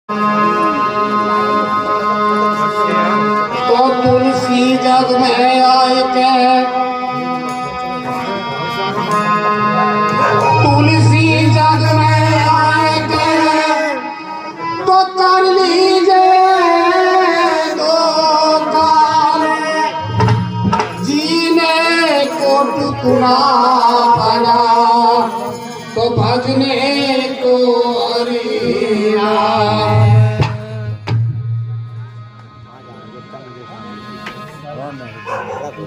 तो तुलसी जग में आए के तुलसी जग में आए के तो कर लीजिए दो काल जीने को टुकड़ा बना तो भजने को हरिया।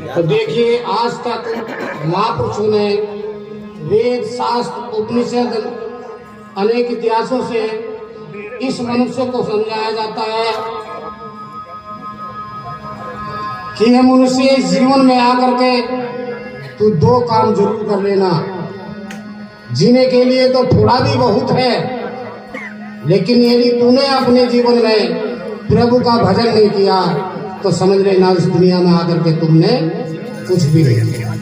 तो देखिए आज तक महापुरुषों ने वेद शास्त्र उपनिषद अनेक इतिहासों से इस मनुष्य को समझाया जाता है कि यह मनुष्य इस जीवन में आकर के तू दो काम जरूर कर लेना। जीने के लिए तो थोड़ा भी बहुत है, लेकिन यदि तूने अपने जीवन में प्रभु का भजन नहीं किया तो समझ लेना इस दुनिया में आकर के तुमने कुछ भी नहीं किया।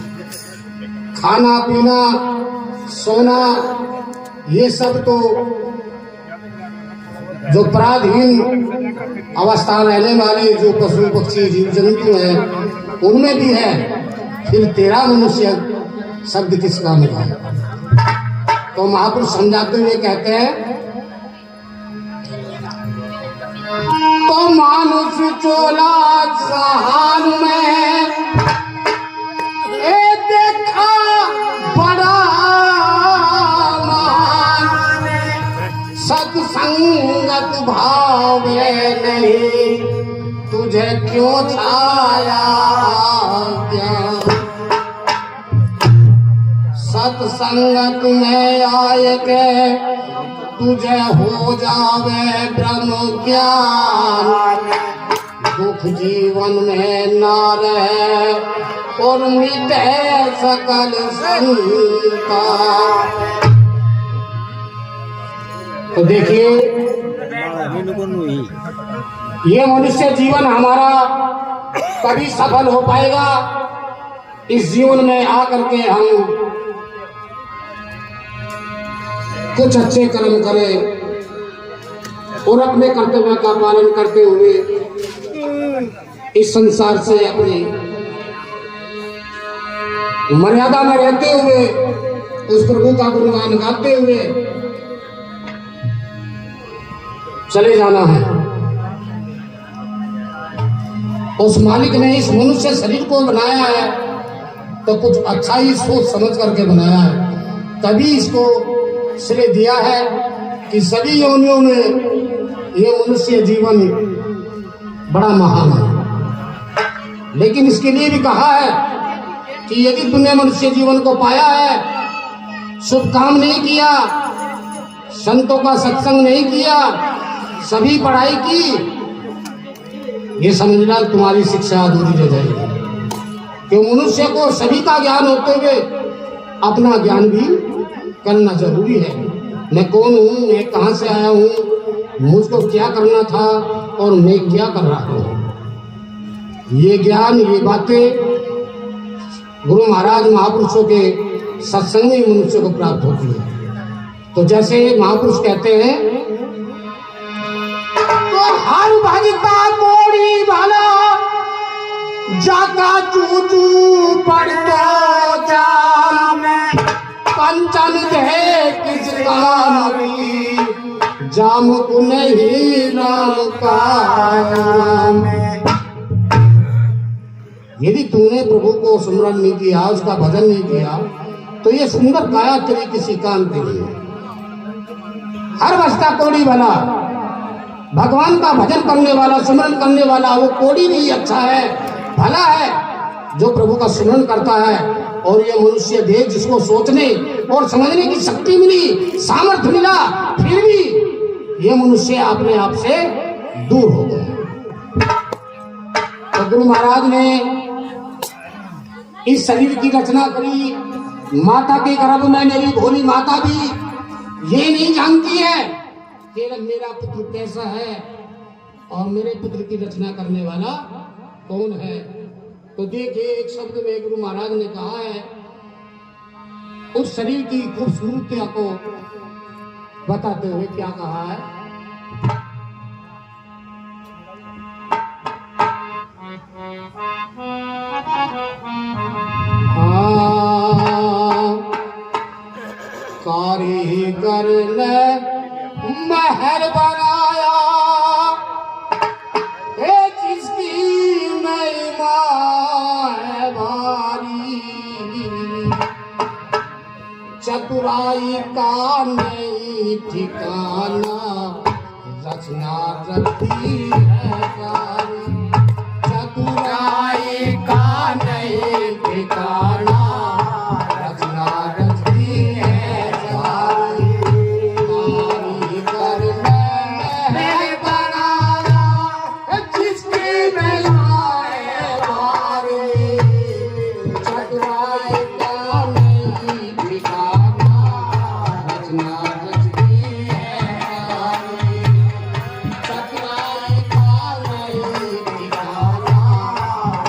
खाना पीना सोना ये सब तो जो पराधीन अवस्था रहने वाले जो पशु पक्षी जीव जंतु हैं उनमें भी है, फिर तेरा मनुष्य शब्द किस काम का है। तो महापुरुष समझाते हुए कहते हैं तो मानुष चोला सहान में ए देखा बड़ा महान सत्संगत भाव नहीं तुझे क्यों छाया ज्ञान। सत्संगत में आए के तुझे हो जावे ब्रह्म ज्ञान दुख जीवन में न रहे और मिटे सकल संता। तो देखिए ये मनुष्य जीवन हमारा कभी सफल हो पाएगा इस जीवन में आकर के हम कुछ अच्छे कर्म करें और अपने कर्तव्य का पालन करते हुए इस संसार से अपनी मर्यादा में रहते हुए उस प्रभु का गुणगान गाते हुए चले जाना है। उस मालिक ने इस मनुष्य शरीर को बनाया है तो कुछ अच्छा ही सोच समझ करके बनाया है, तभी इसको श्रेय दिया है कि सभी योनियों में ये मनुष्य जीवन बड़ा महान है। लेकिन इसके लिए भी कहा है कि यदि तुमने मनुष्य जीवन को पाया है, शुभ काम नहीं किया, संतों का सत्संग नहीं किया, सभी पढ़ाई की, ये समझना तुम्हारी शिक्षा अधूरी रह जाएगी। कि मनुष्य को सभी का ज्ञान होते हुए अपना ज्ञान भी करना जरूरी है। मैं कौन हूँ, मैं कहाँ से आया हूँ, मुझको क्या करना था और मैं क्या कर रहा हूँ, ये ज्ञान ये बातें गुरु महाराज महापुरुषों के सत्संग में मनुष्य को प्राप्त होती है। तो जैसे महापुरुष कहते हैं तो हर भजता कोड़ी भला जाका चूचू पड़तो जाम कंचन दे किस काम की जाम को नहीं राम का नाम। यदि तूने प्रभु को स्मरण नहीं किया, उसका भजन नहीं किया, तो ये सुंदर काया तेरी किसी काम के लिए। हर बस्ता कोड़ी भला, भगवान का भजन करने वाला स्मरण करने वाला वो कोड़ी नहीं अच्छा है, भला है जो प्रभु का स्मरण करता है। और ये मनुष्य देह जिसको सोचने और समझने की शक्ति मिली, सामर्थ्य मिला, फिर भी ये मनुष्य अपने आप से दूर हो गए। तो गुरु महाराज ने इस शरीर की रचना करी, माता के गर्भ में मेरी भोली माता भी ये नहीं जानती है कि मेरा पुत्र कैसा है और मेरे पुत्र की रचना करने वाला कौन है। तो देखिए एक शब्द में गुरु महाराज ने कहा है उस शरीर की खूबसूरती को बताते हुए क्या कहा है। चतुराई का नहीं ठिकाना, रचना रखती है प्यारी। चतुराई का नहीं ठिकाना, रचना रखती है प्यारी। कारीगर मैं बनाया जिसकी मिलाए भारी, चतुराई का नहीं ठिकाना, रचना रचती है प्यारी। चतुराई का नहीं ठिकाना,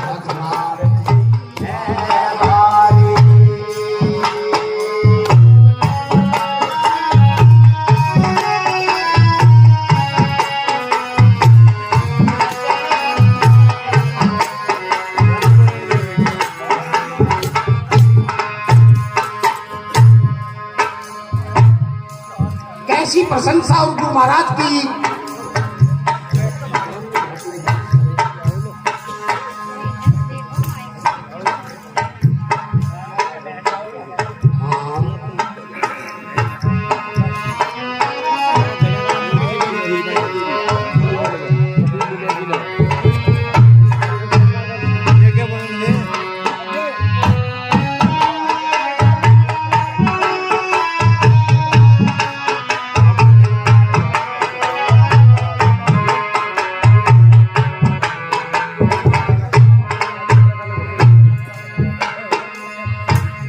रचना रचती है भारी। कैसी प्रशंसा उर्दू महाराज की।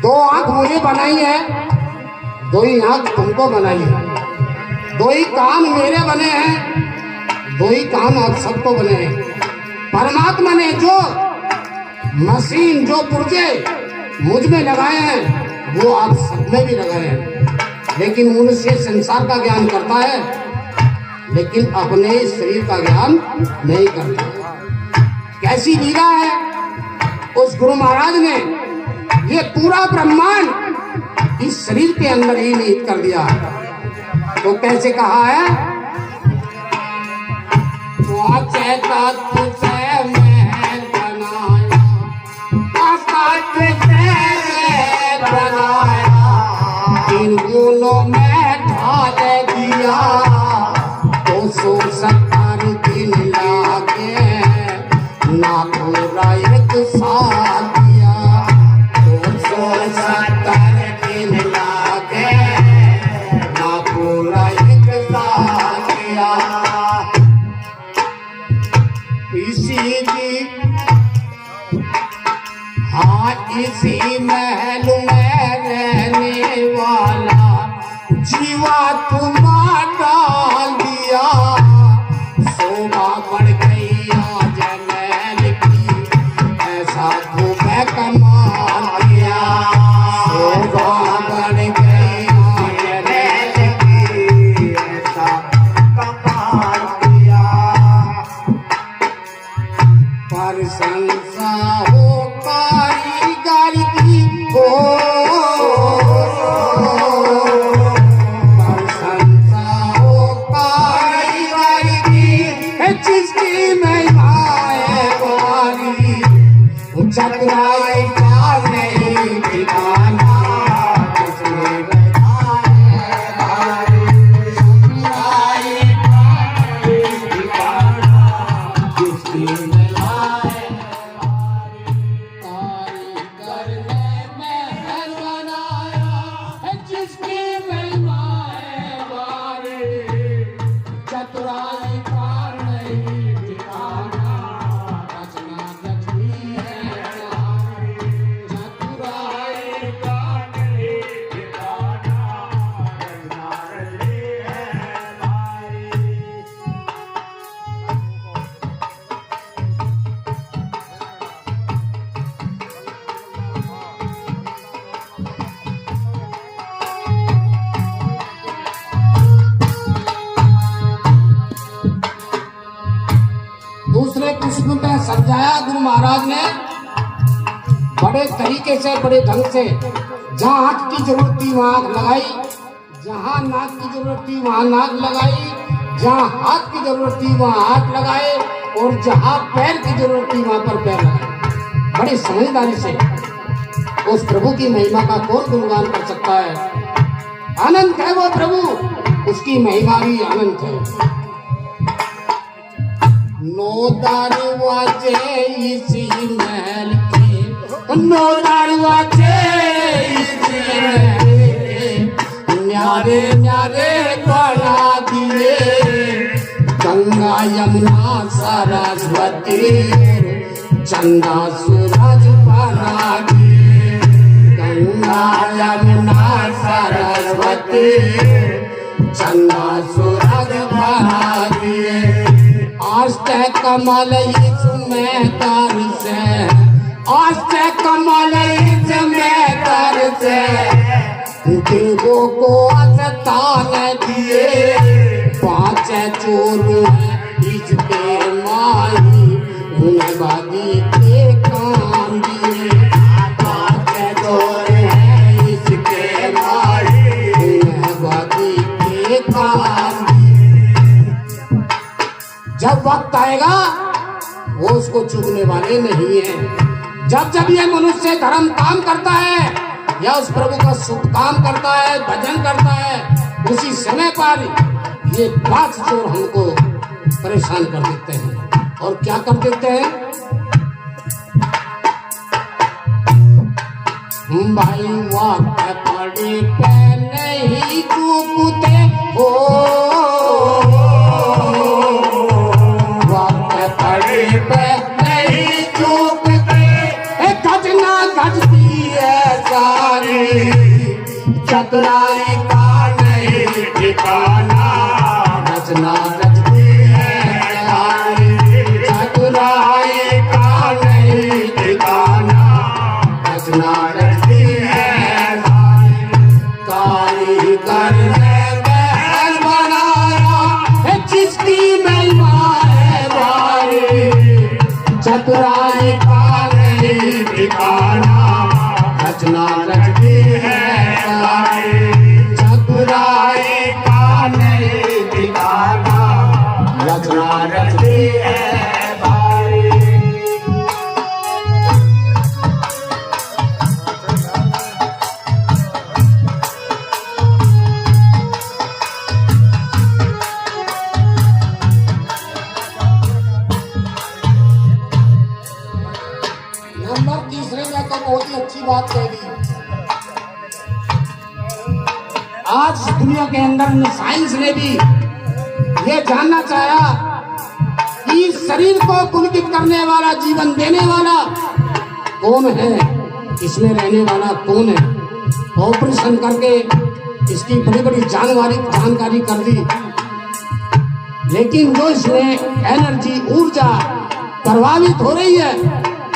दो आंख मुझे बनाई है, दो ही आंख तुमको बनाई है। दो ही कान मेरे बने हैं, दो ही कान आप सबको बने हैं। परमात्मा ने जो मशीन, जो पुर्जे मुझ में लगाए हैं, वो आप सब में भी लगाए हैं। लेकिन मनुष्य संसार का ज्ञान करता है, लेकिन अपने शरीर का ज्ञान नहीं करता। कैसी लीला है उस गुरु महाराज ने, ये पूरा ब्रह्मांड इस शरीर के अंदर ही निहित कर दिया। तो कैसे कहा है, इन गुणों में ढाल दिया 270 दिन लागे, ना पूरा एक साल दिया। 270 दिन लागे, ना पूरा एक साल दिया। इसी जी हाँ, इसी महल में रहने वाला जीवा तुम्हारा डाल दिया। शोभा बढ़ गई आज महल की, ऐसा तुम्हें कमाल दिया। शोभा बढ़ गई आज महल की, ऐसा कमाल दिया। प्रशंसा हो कारीगर की, हो प्रशंसा हो कारीगर की, जिसकी महिमा है भारी। चतुराई का नहीं ठिकाना, जिसकी महिमा है भारी। चतुराई का नहीं ठिकाना, जिसकी महिमा है भारी। कारीगर ने महल बनाया जिसकी महिमा है भारी। चतुराई का नहीं ठिकाना, रचना रचती है प्यारी। चतुराई का नहीं ठिकाना, रचना रचती है भारी। दूसरे पुष्प में समझाया गुरु महाराज ने बड़े तरीके से, बड़े ढंग से। जहाँ आंख की जरूरत थी वहाँ आंख लगाई, जहाँ नाक की जरूरत थी वहाँ नाक लगाई, जहाँ हाथ की जरूरत थी वहाँ हाथ लगाए, और जहाँ पैर की जरूरत थी वहाँ पर पैर लगाए। बड़ी समझदारी से। उस प्रभु की महिमा का कौन गुणगान कर सकता है। अनंत है वो प्रभु, उसकी महिमा भी अनंत है। नो दरवाजे इसी महल के, नो दरवाजे इसी महल के, न्यारे न्यारे बना दिए, गंगा यमुना सरस्वती, चंदा सूरज बना दिए, गंगा यमुना सरस्वती, चंदा सूरज बना दिए। आस्ते कमल इसमें दर्श है, आस्ते कमल इसमें दर्श है, देवों को अस्तान दिए, पांच चोर इस पे माई, गुणवादी के काम दिए, पांच चोर है इसके माई, गुणवादी के काम दिए। जब वक्त आएगा वो उसको चूकने वाले नहीं है। जब जब ये मनुष्य धर्म काम करता है या उस प्रभु का शुभ काम करता है, भजन करता है, उसी समय पर ये पांच चोर हमको परेशान कर देते हैं। और क्या कर देते हैं? भाई वक्त पड़े पे नहीं चूकते हो, वक्त पड़े पे नहीं चूकते, घटना घटती है सारी, चतुराई का नहीं ठिकाना, रचना रचती है सारी, चतुराई का नहीं ठिकाना, रचना रचती है सारी, कारीगर ने महल बनाया है जिसकी महिमा है भारी, चतुराई का नहीं ठिकाना, रचना रचती है सारी, चतुराई का नहीं ठिकाना, रचना रचती है भारी। नंबर तीसरे में तो बहुत ही अच्छी बात कह दी। आज दुनिया के अंदर साइंस ने भी ये जानना चाहा कि शरीर को पुलकित करने वाला, जीवन देने वाला कौन है, इसमें रहने वाला कौन है। ऑपरेशन करके इसकी बड़ी बड़ी जानकारी कर दी, लेकिन जो इसमें एनर्जी, ऊर्जा प्रभावित हो रही है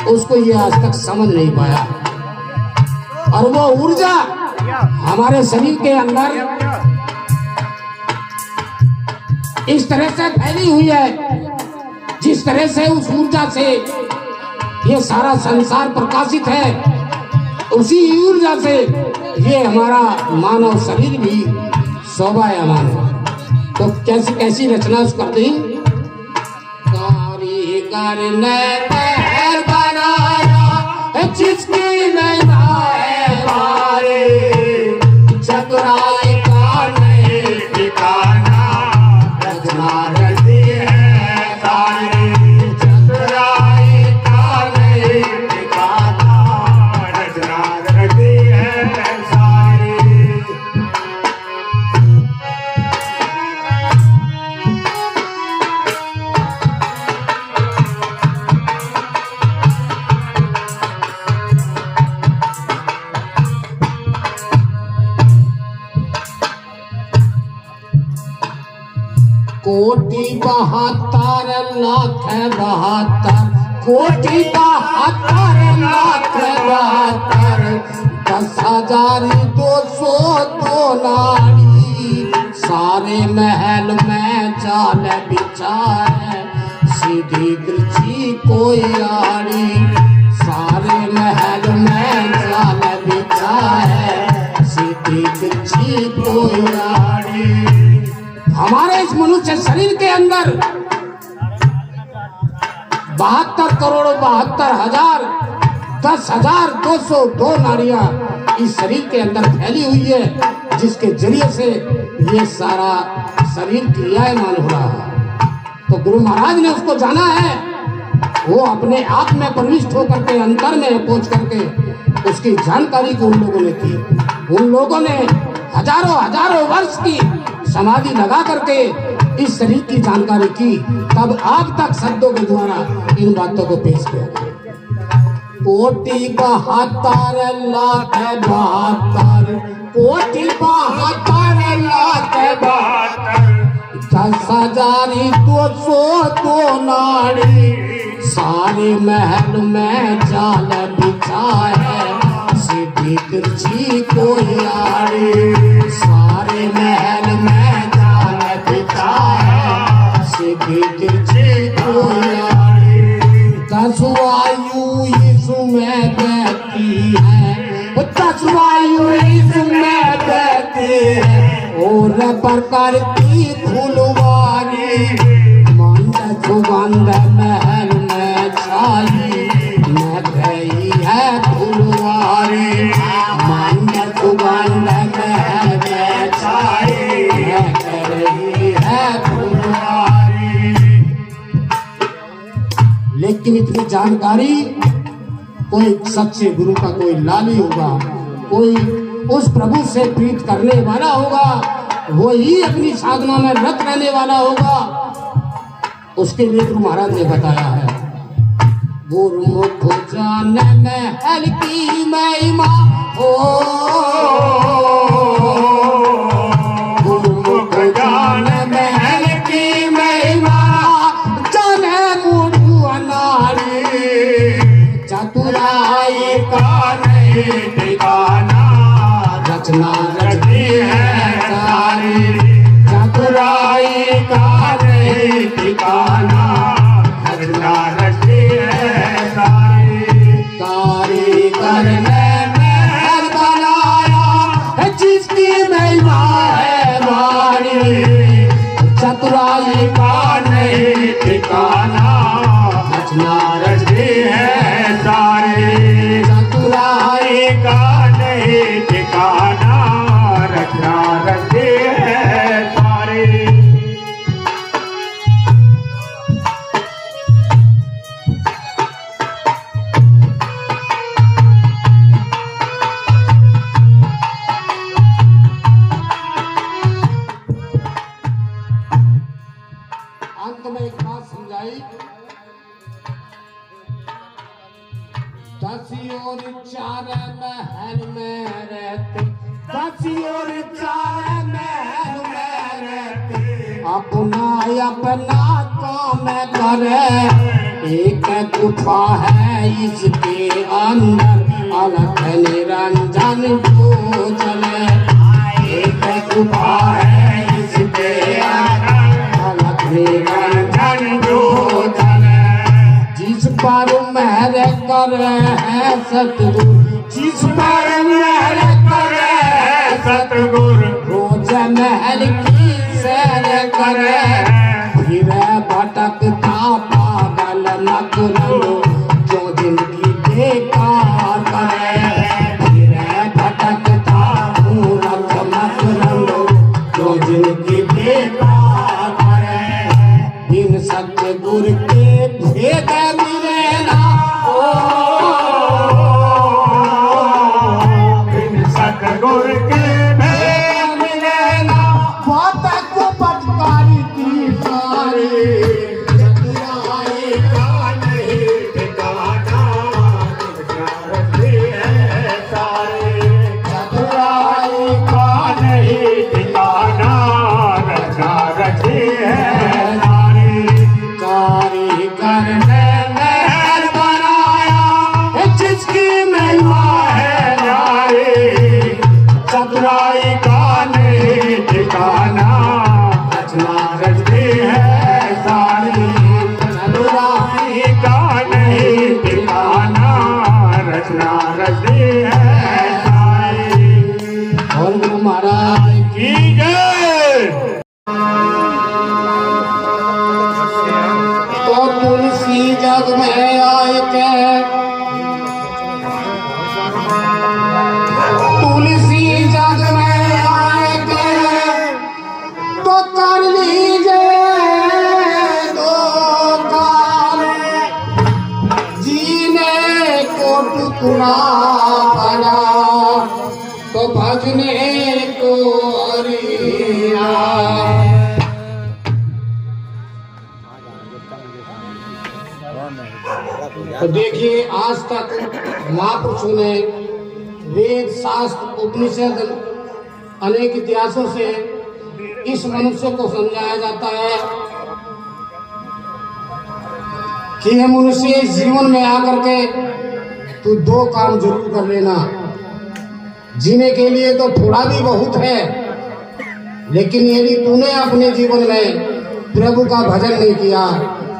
उसको ये आज तक समझ नहीं पाया। और वो ऊर्जा हमारे शरीर के अंदर इस तरह से फैली हुई है, जिस तरह से उस ऊर्जा से ये सारा संसार प्रकाशित है, उसी ऊर्जा से ये हमारा मानव शरीर भी शोभायमान है। तो कैसी रचना उस कर दी? कारीगर ने महल बनाया जिसकी महिमा है भारी, चतुराई का नहीं ठिकाना, रचना रचती है सारी, चतुराई का नहीं ठिकाना, रचना रचती है सारी। कोटि 72 लाख 72, कोटि 72 लाख 72, 10,202 नारी, सारे महल में जाल बिछाए, सीधी तिरछी कोई आड़ी, सारे महल में जाल बिछाए, सीधी तिरछी कोई आड़ी। हमारे इस मनुष्य शरीर के अंदर 72 करोड़ 72,000 10,202 नाड़ियां इस शरीर के अंदर फैली हुई है, जिसके जरिए से ये सारा शरीर क्रियायमान हो रहा है। तो गुरु महाराज ने उसको जाना है, वो अपने आप में प्रविष्ट होकर के अंतर में पहुंच करके उसकी जानकारी को उन लोगों ने की। उन लोगों ने हजारों हजारों वर्ष की समाधि लगा करके इस शरीर की जानकारी की, तब आप तक शब्दों के द्वारा इन बातों को पेश किया। कोटि 72 लाख 72, कोटि 72 लाख 72, 10,202 नाड़ी, सारे महल में जाल बिछा है, सीधी तिरछी कोई आड़ी, सारे महल में जाल बिछा है, सीधी तिरछी कोई आड़ी। 10 वायु इसमें बहती है, 10 वायु इसमें बहती है, और प्रकार की फुलवारी, मंद सुगंध महल में छाई, मैं गई है फुलवारी, मंद सुगंध महल में छाई, मैं गई है फुलवारी। लेकिन इतनी जानकारी कोई सच्चे गुरु का कोई लाली होगा, कोई उस प्रभु से प्रीत करने वाला होगा, वही अपनी साधना में रत रहने वाला होगा। उसके लिए गुरु महाराज ने बताया है, गुरुमुख जाने में हल्की महिमा हो, गुरुमुख जाने में हल्की महिमा, जाने मुड़ू अनारी, चतुराई का नहीं ठिकाना, रचना रचती है सारी, चतुराई का नहीं ठिकाना, रचना रचती है सारी। कारीगर ने महल बनाया, जिसकी महिमा है भारी, चतुराई का नहीं ठिकाना, रचना रचती है सारी, चतुराई का नहीं ठिकाना, रचना रचती है सारी। अंत में एक बात समझाई, 10 और 4 महल में रहते, 10 और 4 महल में रहते, अपना अपना काम करे, एक गुफा है इसके अंदर, अलख निरंजन जो चले, एक गुफा है इसके अंदर, अलख निरंजन जो चले। जिस पर महर करे है सतगुरु, जिस पर महर करे है सतगुरु, रोज महल की सैर करे, फिर भटकता पागल नकुल, जो जिंदगी बेकार करे, फिर भटकता मूर्ख नकुल, जो जिंदगी बेकार करे। बिन सतगुरु के भेद मिले ना, बिन सतगुरु के भेद मिले ना, बात को पटकारी की सारी, चतुराई का नहीं ठिकाना, रचती है सारी, चतुराई का नहीं ठिकाना, रचना रचती है सारी। कारीगर ने महल बनाया, जिसकी महिमा है न्यारी, चतुराई का नहीं ठिकाना, रचना रचती है सारी, चतुराई का नहीं ठिकाना, रचना रचती है सारी। और गुरु महाराज की जय। तो तुलसी जग में आए के, तुलसी जग में आए पूरा भला तो भजने को अरिया। तो देखिए आज तक महापुरुषों ने वेद शास्त्र उपनिषद अनेक इतिहासों से इस मनुष्य को समझाया जाता है कि यह मनुष्य इस जीवन में आकर के तू दो काम जरूर कर लेना। जीने के लिए तो थोड़ा भी बहुत है, लेकिन यदि तूने अपने जीवन में प्रभु का भजन नहीं किया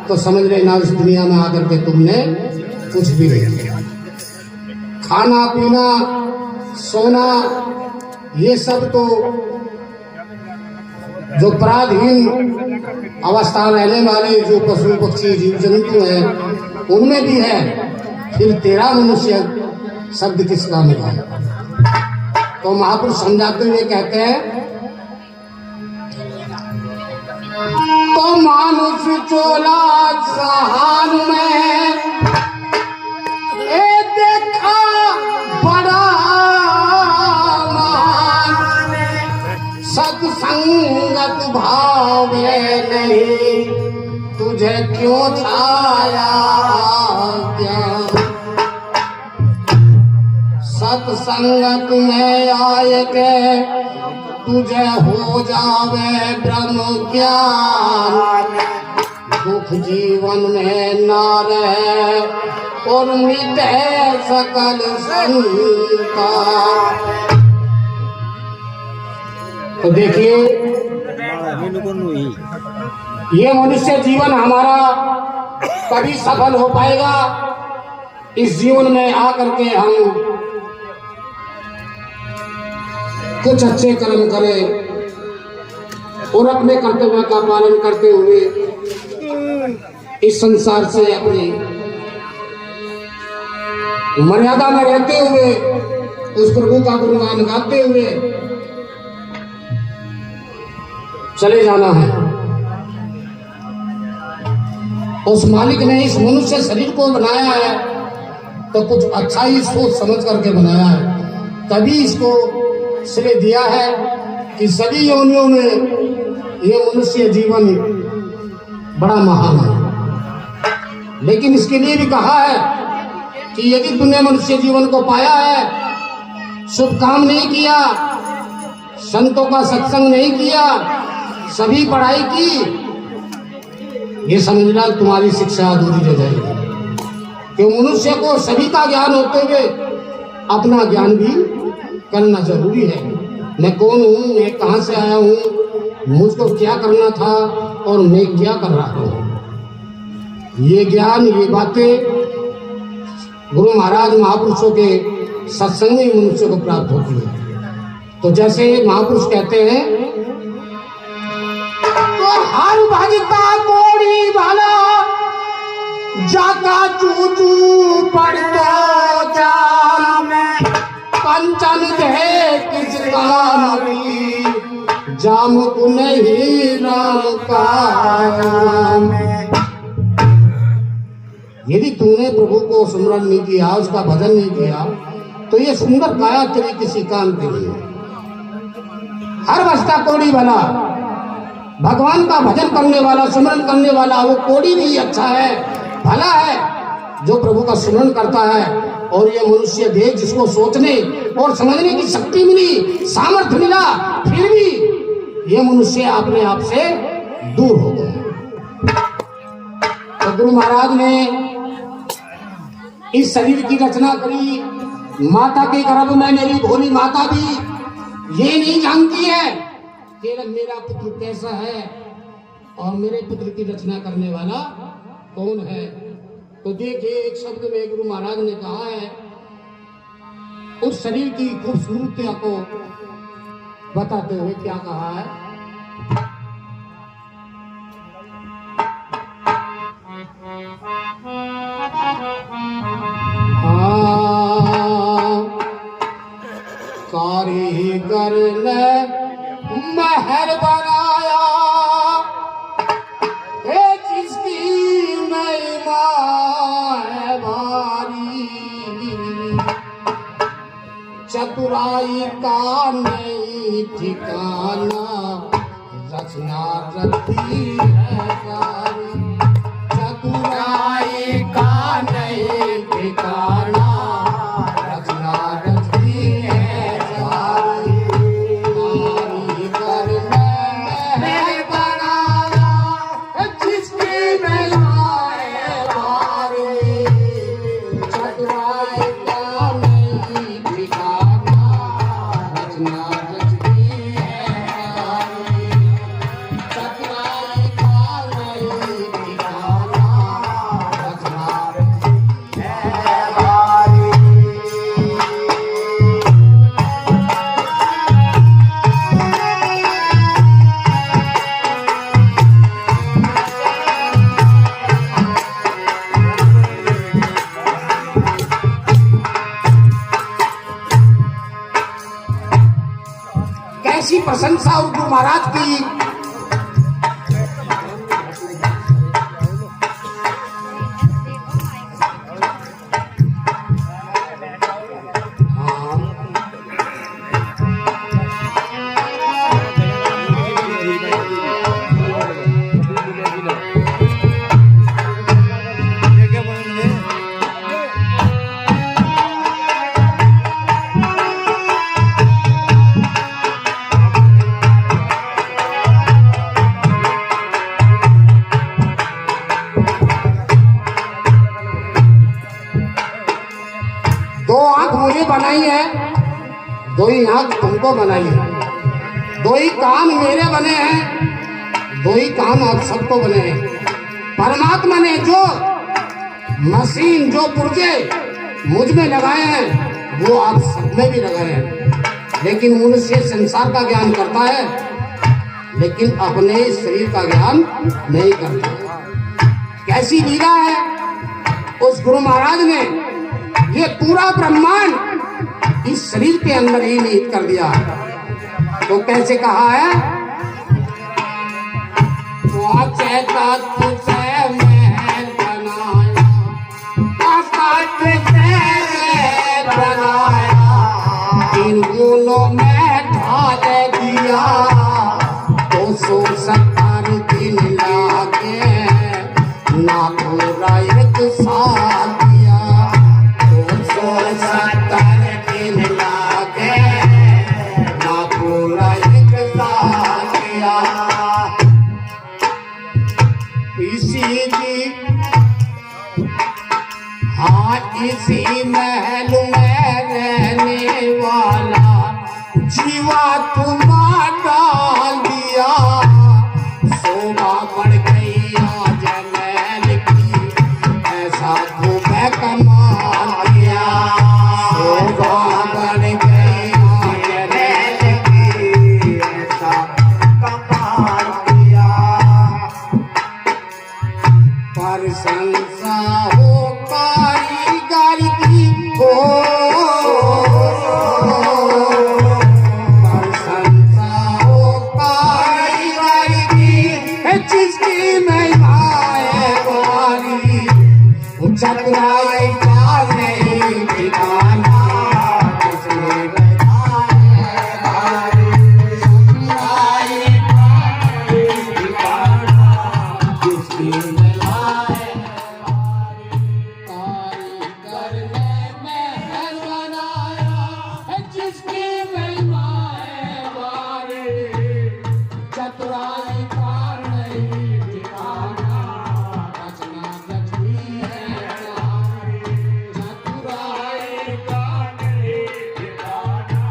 तो समझ लेना इस दुनिया में आकर के तुमने कुछ भी नहीं किया। खाना पीना सोना ये सब तो जो पराधीन अवस्था रहने वाले जो पशु पक्षी जीव जंतु हैं उनमें भी है, फिर तेरा मनुष्य शब्द किस काम का है। तो महापुरुष समझाते हुए कहते हैं तो मानुष चोला सहान में ए देखा बड़ा महान सत्संगत भावे नहीं तुझे क्यों छाया ज्ञान। सत्संगत में आए के तुझे हो जावे ब्रह्म ज्ञान। दुख जीवन में न रहे और मिटे सकल शंका। तो देखिए ये मनुष्य जीवन हमारा कभी सफल हो पाएगा इस जीवन में आकर के हम कुछ अच्छे कर्म करें और अपने कर्तव्य का पालन करते हुए इस संसार से अपनी मर्यादा में रहते हुए उस प्रभु का गुणगान गाते हुए चले जाना है। उस मालिक ने इस मनुष्य शरीर को बनाया है तो कुछ अच्छा ही सोच समझ करके बनाया है, तभी इसको श्रेय दिया है कि सभी योनियों में ये मनुष्य जीवन बड़ा महान है। लेकिन इसके लिए भी कहा है कि यदि तुमने मनुष्य जीवन को पाया है, शुभ काम नहीं किया, संतों का सत्संग नहीं किया, सभी पढ़ाई की, ये समझना तुम्हारी शिक्षा अधूरी रह जाएगी। कि मनुष्य को सभी का ज्ञान होते हुए अपना ज्ञान भी करना जरूरी है। मैं कौन हूँ, मैं कहाँ से आया हूँ, मुझको क्या करना था और मैं क्या कर रहा हूँ। ये ज्ञान ये बातें गुरु महाराज महापुरुषों के सत्संग में मनुष्य को प्राप्त होती है। तो जैसे महापुरुष कहते हैं तो हर भजता कोड़ी भला जाका चूचू पड़तो जाम कंचन दे किस काम की जाम को नहीं राम का नाम। यदि तूने प्रभु को स्मरण नहीं किया, उसका भजन नहीं किया, तो ये सुंदर काया तेरी किसी काम के लिए। हर बस्ता कोड़ी भला, भगवान का भजन करने वाला स्मरण करने वाला वो कोड़ी भी अच्छा है, भला है जो प्रभु का स्मरण करता है। और ये मनुष्य देह जिसको सोचने और समझने की शक्ति मिली, सामर्थ्य मिला, फिर भी ये मनुष्य अपने आप से दूर हो गया। तो गुरु महाराज ने इस शरीर की रचना करी। माता के गर्भ में मेरी भोली माता भी ये नहीं जानती है कि मेरा पुत्र कैसा है और मेरे पुत्र की रचना करने वाला कौन है। तो देखिए एक शब्द में गुरु महाराज ने कहा है, उस शरीर की खूबसूरती को बताते हुए क्या कहा है, कारीगर ने महर बनाया है जिसकी महिमा है भारी। चतुराई का नहीं ठिकाना, रचना रचती है सारी। चतुराई का नहीं ठिकाना, रचना रचती है सारी। कारीगर मैं बनाया, जिसकी महिमाएं भारी। चतुराई का नहीं ठिकाना, रचना रचती है सारी। चतुराई का नहीं ठिकाना, रचना रचती है भारी। कैसी प्रशंसा गुरु महाराज की। दो आंख मुझे बनाई है, दो ही आंख तुमको बनाई है। दो ही कान मेरे बने हैं, दो ही कान आप सबको बने हैं। परमात्मा ने जो मशीन, जो पुर्जे मुझ में लगाए हैं, वो आप सब में भी लगाए हैं। लेकिन मनुष्य संसार का ज्ञान करता है, लेकिन अपने शरीर का ज्ञान नहीं करता। कैसी लीला है उस गुरु महाराज ने, ये पूरा ब्रह्मांड इस शरीर के अंदर ही निहित कर दिया। तो कैसे कहा है, महल बनाया, बनाया, इन गुलों में ढाल दिया। 270 दिन लागे ना पूरा एक साल दिया। 270 दिन लागे ना पूरा एक साल दिया। इसी जी हाँ इसी महल में रहने वाला जीवा तुम्हारा डाल दिया। शोभा बढ़ गई आज महल की, ऐसा तुम्हें कमाल दिया। शोभा बढ़ गई आज महल की, ऐसा कमाल दिया। प्रशंसा हो कारीगर की, हो प्रशंसा हो कारीगर की, जिसकी महिमाएं भारी। चतुराई का नहीं ठिकाना, जिसकी महिमाएं भारी। चतुराई का नहीं ठिकाना, जिसकी महिमाएं भारी। कारीगर ने महल बनाया, जिसकी महिमाएं भारी। चतुराई का नहीं ठिकाना, रचना रचती है सारी। चतुराई का नहीं ठिकाना,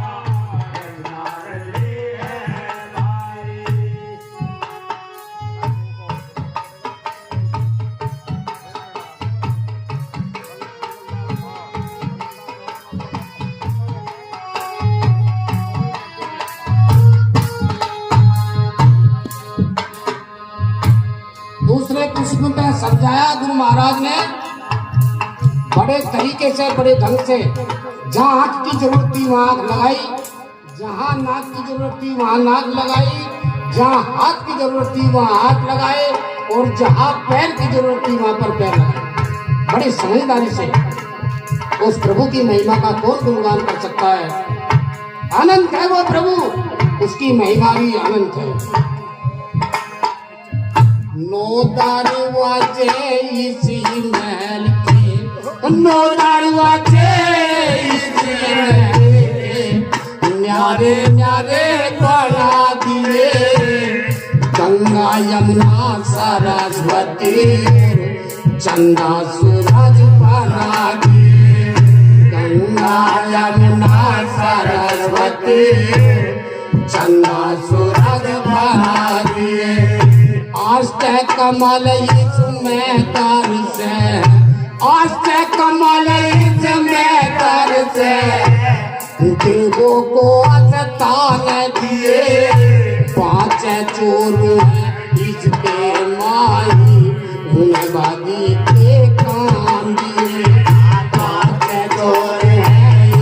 रचना रचती है सारी। दूसरे पुष्प में समझाया गुरु महाराज ने बड़े तरीके से, बड़े ढंग से। जहाँ आंख की जरूरत थी वहाँ आंख लगाई, जहाँ नाक की जरूरत थी वहाँ नाक लगाई, जहाँ हाथ की जरूरत थी वहाँ हाथ लगाए, और जहाँ पैर की जरूरत थी वहाँ पर पैर लगाए। बड़ी समझदारी से। उस प्रभु की महिमा का कौन गुणगान कर सकता है। अनंत है वो प्रभु, उसकी महिमा भी अनंत है। नो दरवाजे इसी महल के, नो दरवाजे इसी महल के, न्यारे न्यारे बना दिए, गंगा यमुना सरस्वती, चंदा सूरज बना दिए, गंगा यमुना सरस्वती, चंदा सूरज बना दिए। आस्ते कमल इसमें दर्श है, आस्ते कमल इसमें दर्श है, देवों को अस्तान दिए, पांच चोर इस पे माई, गुणवादी के काम दिए, पांच चोर है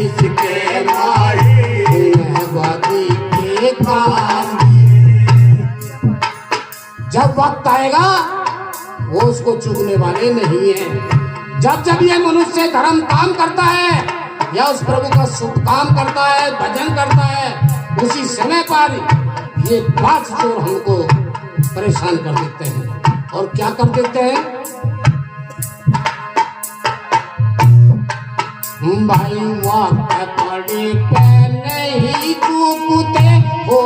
इसके माई, गुणवादी के काम दिए। जब वक्त आएगा वो उसको चूकने वाले नहीं है। जब जब ये मनुष्य धर्म काम करता है या उस प्रभु का शुभ काम करता है, भजन करता है, उसी समय पर ये पांच चोर हमको परेशान कर देते हैं। और क्या कर देते हैं? भाई वक्त पड़े पे नहीं चूकते हो,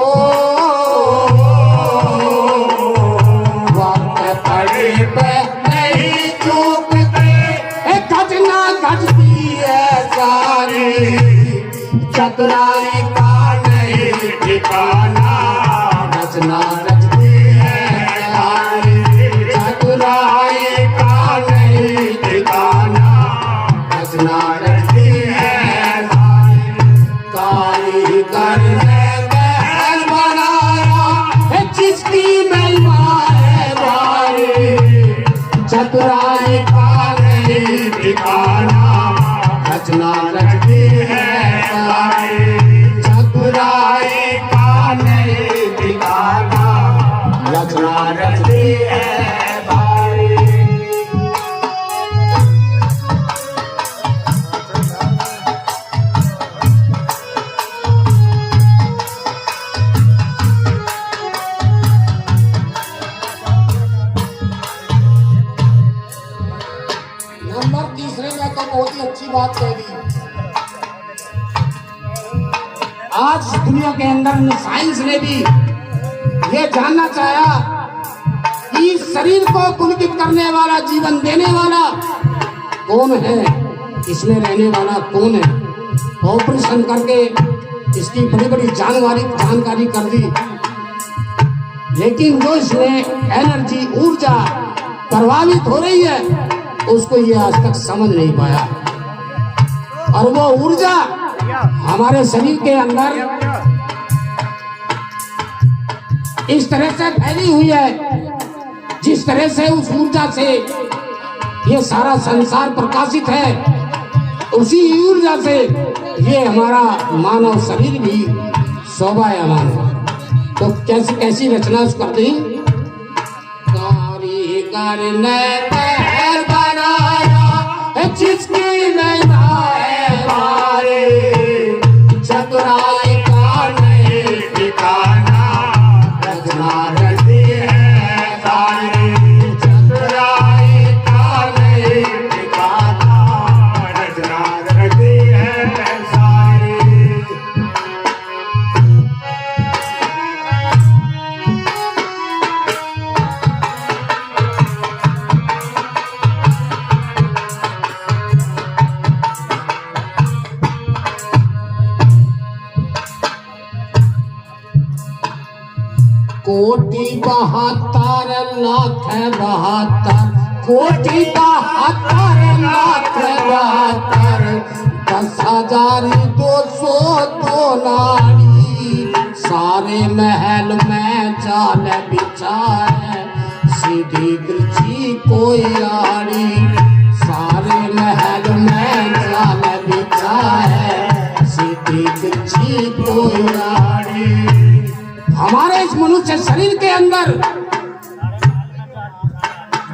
वक्त पड़े पे नहीं चूकते, घटना घटती है सारी, चतुराई का नहीं ठिकाना, रचना रचती है सारी, चतुराई का नहीं ठिकाना, रचना रचती है सारी, कारीगर ने महल बनाया है जिसकी महिमा है भारी, चतुराई का नहीं ठिकाना, रचना रचती है सारी, चतुराई का नहीं ठिकाना, रचना रचती है भारी। नंबर तीसरे में तो बहुत ही अच्छी बात कह दी। आज दुनिया के अंदर साइंस ने भी ये जानना चाहा कि शरीर को पुलकित करने वाला, जीवन देने वाला कौन है, इसमें रहने वाला कौन है। ऑपरेशन करके इसकी बड़ी बड़ी जानकारी कर दी, लेकिन जो इसमें एनर्जी, ऊर्जा प्रभावित हो रही है उसको ये आज तक समझ नहीं पाया। और वो ऊर्जा हमारे शरीर के अंदर इस तरह से फैली हुई है, जिस तरह से उस ऊर्जा से ये सारा संसार प्रकाशित है, उसी ऊर्जा से ये हमारा मानव शरीर भी शोभायमान है। तो कैसी रचना कर दी? कारीगर ने महल बनाया जिसकी महिमा है भारी, चतुराई का नहीं ठिकाना, रचना रचती है सारी, चतुराई का नहीं ठिकाना, रचना रचती है सारी। कोटि 72 लाख 72, कोटि 72 लाख 72, 10,202 नारी, सारे महल में जाल बिछाए, सीधी तिरछी कोई आड़ी, सारे महल में जाल बिछाए, सीधी तिरछी कोई आड़ी। हमारे इस मनुष्य शरीर के अंदर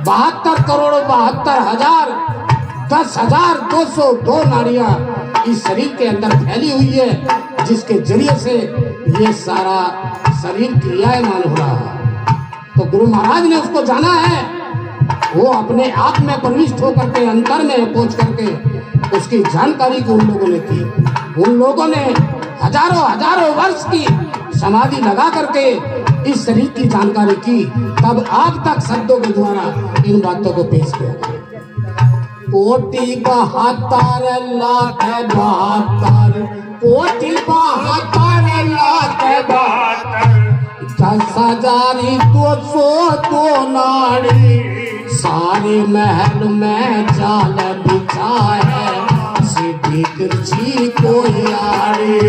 72 करोड़ 72,000 10,202 नाड़ियां इस शरीर के अंदर फैली हुई है, जिसके जरिए से ये सारा शरीर क्रियायमान हो रहा है। तो गुरु महाराज ने उसको जाना है, वो अपने आप में प्रविष्ट होकर के अंतर में पहुंच करके उसकी जानकारी को उन लोगों ने की। उन लोगों ने हजारों हजारों वर्ष की समाधि लगा करके इस शरीर की जानकारी की, तब आप तक शब्दों के द्वारा इन बातों को पेश किया। कोटि 72 लाख 72, कोटि 72 लाख 72, 10,202 नाड़ी, सारे महल में जाल बिछा है, सीधी तिरछी कोई आड़ी,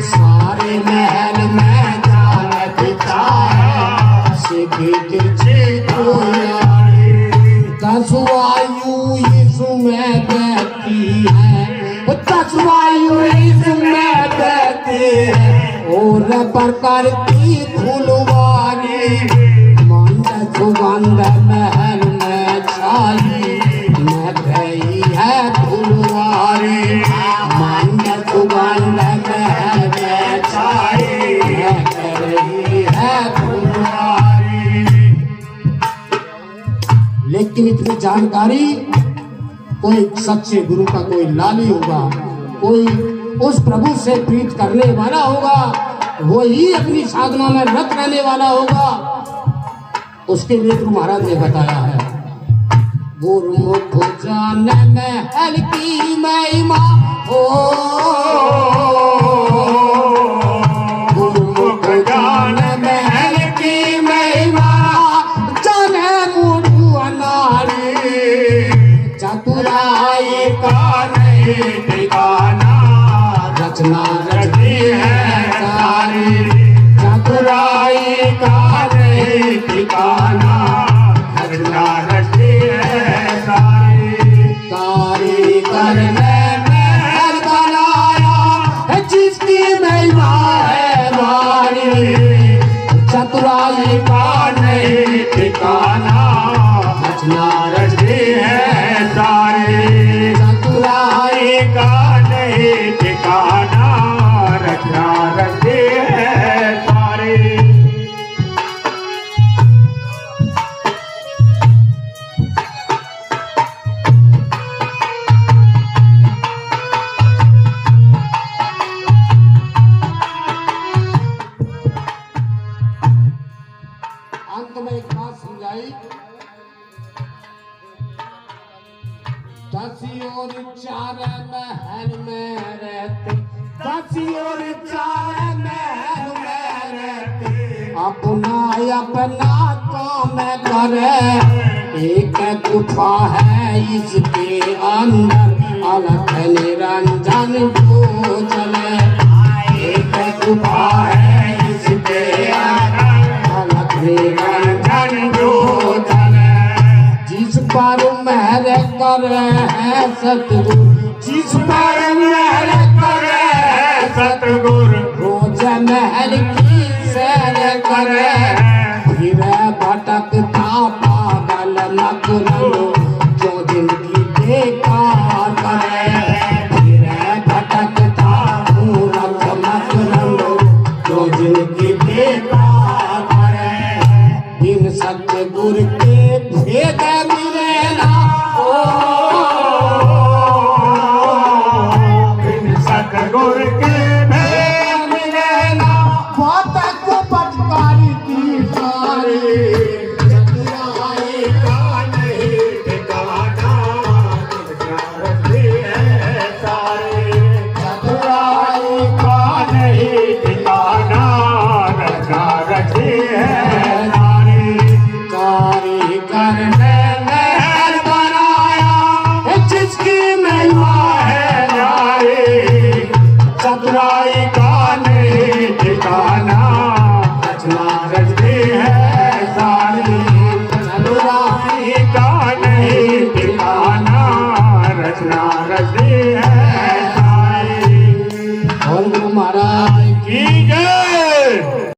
सारे महल में जाल बिछा है, सीधी तिरछी कोई आड़ी। 10 वायु इसमें बहती है, 10 वायु इसमें बहती है, और प्रकार की फुलवारी, मंद सुगंध महल में छाई, मैं गई है फुलवारी, मंद सुगंध महल में छाई, मैं गई है फुलवारी। लेकिन इतनी जानकारी कोई सच्चे गुरु का कोई लाली होगा, कोई उस प्रभु से प्रीत करने वाला होगा, वही अपनी साधना में रत रहने वाला होगा। उसके लिए गुरु महाराज ने बताया है, गुरुमुख जाने महल की महिमा हो, गुरुमुख जाने महल की महिमा, जाने मुरु अनारी, चतुराई का नहीं ठिकाना, रचना रचती है सारी, चतुराई का नहीं ठिकाना, रचना रचती है सारी। कारीगर ने महल बनाया, जिसकी महिमा है भारी, चतुराई का नहीं ठिकाना, रचना रचती है सारी, चतुराई का नहीं ठिकाना, रचना रचती है सारी। अंत में एक बात समझाई, 10 और 4 महल में रहते, 10 और 4 महल में रहते, अपना अपना काम करे, एक गुफा है इसके अंदर, अलख निरंजन जो चले, एक गुफा है इसके अंदर, अलख निरंजन जो चले। जिस पर महल करे है सतगुरु, जिस पर महल करे है सतगुरु, रोज महल की सैर करे, फिर भटकता पागल नगरो, जो जिंदगी बेकार करे, फिर भटकता मूर्ख नगरो, जो जिंदगी बेकार करे। बिन सतगुरु के भेद मिले ना, बिन सतगुरु के भेद मिले ना, बात को पटकारी की सारी, चतुराई का नहीं ठिकाना, रचना रचती है सारी, चतुराई का नहीं ठिकाना, रचना रचती है सारी। कारीगर ने महल बनाया, जिसकी महिमा है नारी, चतुराई का नहीं ठिकाना, रचना रचती है सारी, चतुराई का नहीं ठिकाना, रचना रचती है।